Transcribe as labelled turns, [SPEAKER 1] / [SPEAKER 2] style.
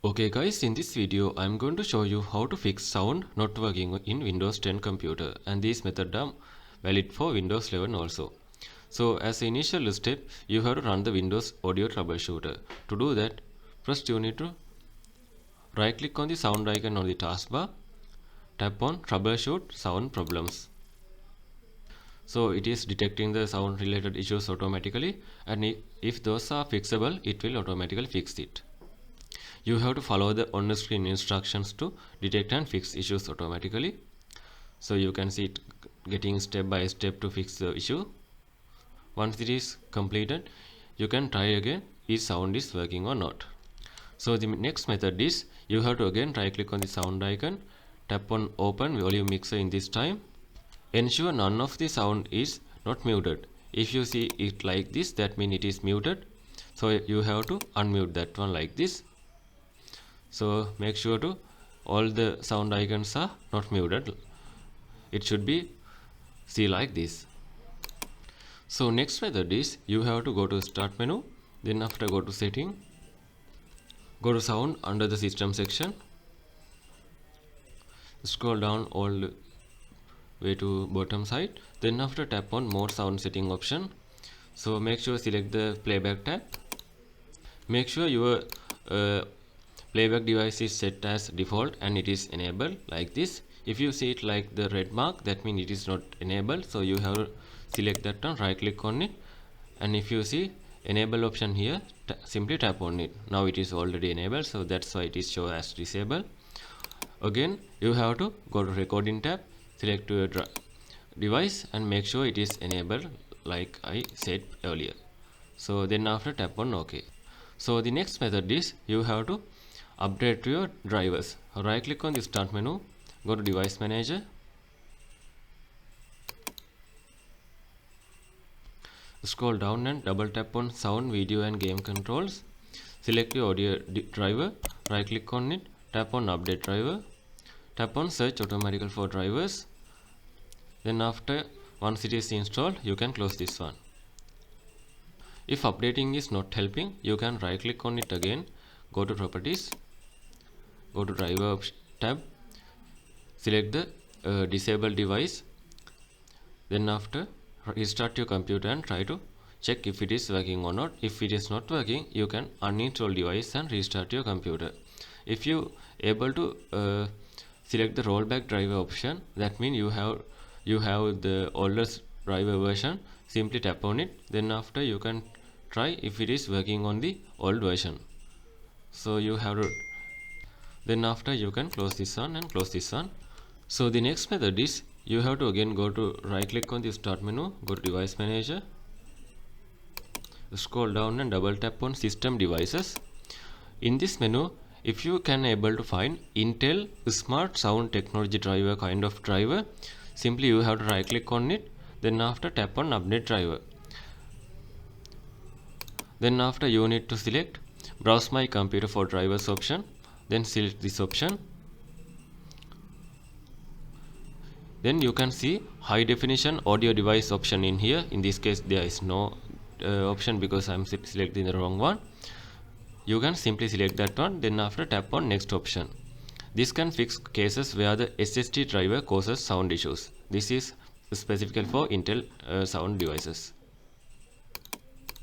[SPEAKER 1] Okay guys, in this video I'm going to show you how to fix sound not working in Windows 10 computer, and these methods are valid for Windows 11 also. So as an initial step, you have to run the Windows audio troubleshooter. To do that, first you need to right click on the sound icon on the taskbar, tap on troubleshoot sound problems. So it is detecting the sound related issues automatically, and if those are fixable, it will automatically fix it. You have to follow the on-screen instructions to detect and fix issues automatically. So you can see it getting step by step to fix the issue. Once it is completed, you can try again if sound is working or not. So the next method is you have to again right click on the sound icon, tap on open volume mixer in this time. Ensure none of the sound is not muted. If you see it like this, that means it is muted. So you have to unmute that one like this. So make sure to all the sound icons are not muted. It should be see like this. So next method is you have to go to start menu, then after go to setting, go to sound under the system section, scroll down all the way to bottom side, then after tap on more sound setting option. So make sure select the playback tab. Make sure your playback device is set as default and it is enabled like this. If you see it like the red mark, that means it is not enabled, so you have to select that one, right click on it, and if you see enable option here, simply tap on it. Now it is already enabled, so that's why it is shown as disabled. Again you have to go to recording tab, select your device and make sure it is enabled like I said earlier. So then after tap on OK. So the next method is you have to update your drivers. Right click on the start menu, go to device manager, scroll down and double tap on sound, video and game controls. Select your audio driver, right click on it, tap on update driver, tap on search automatically for drivers. Then after once it is installed, you can close this one. If updating is not helping, you can right click on it again, go to properties, go to driver tab, select the disable device, then after restart your computer and try to check if it is working or not. If it is not working, you can uninstall device and restart your computer. If you able to select the rollback driver option, that means you have the oldest driver version, simply tap on it, then after you can try if it is working on the old version. So you have to, then after you can close this one and close this one. So the next method is you have to again go to right click on the start menu, go to device manager, scroll down and double tap on system devices. In this menu, if you can able to find Intel smart sound technology driver kind of driver, simply you have to right click on it, then after tap on update driver. Then after you need to select browse my computer for drivers option, then select this option. Then you can see high definition audio device option in here. In this case there is no option because I am selecting the wrong one. You can simply select that one, then after tap on next option. This can fix cases where the SSD driver causes sound issues. This is specifically for Intel sound devices.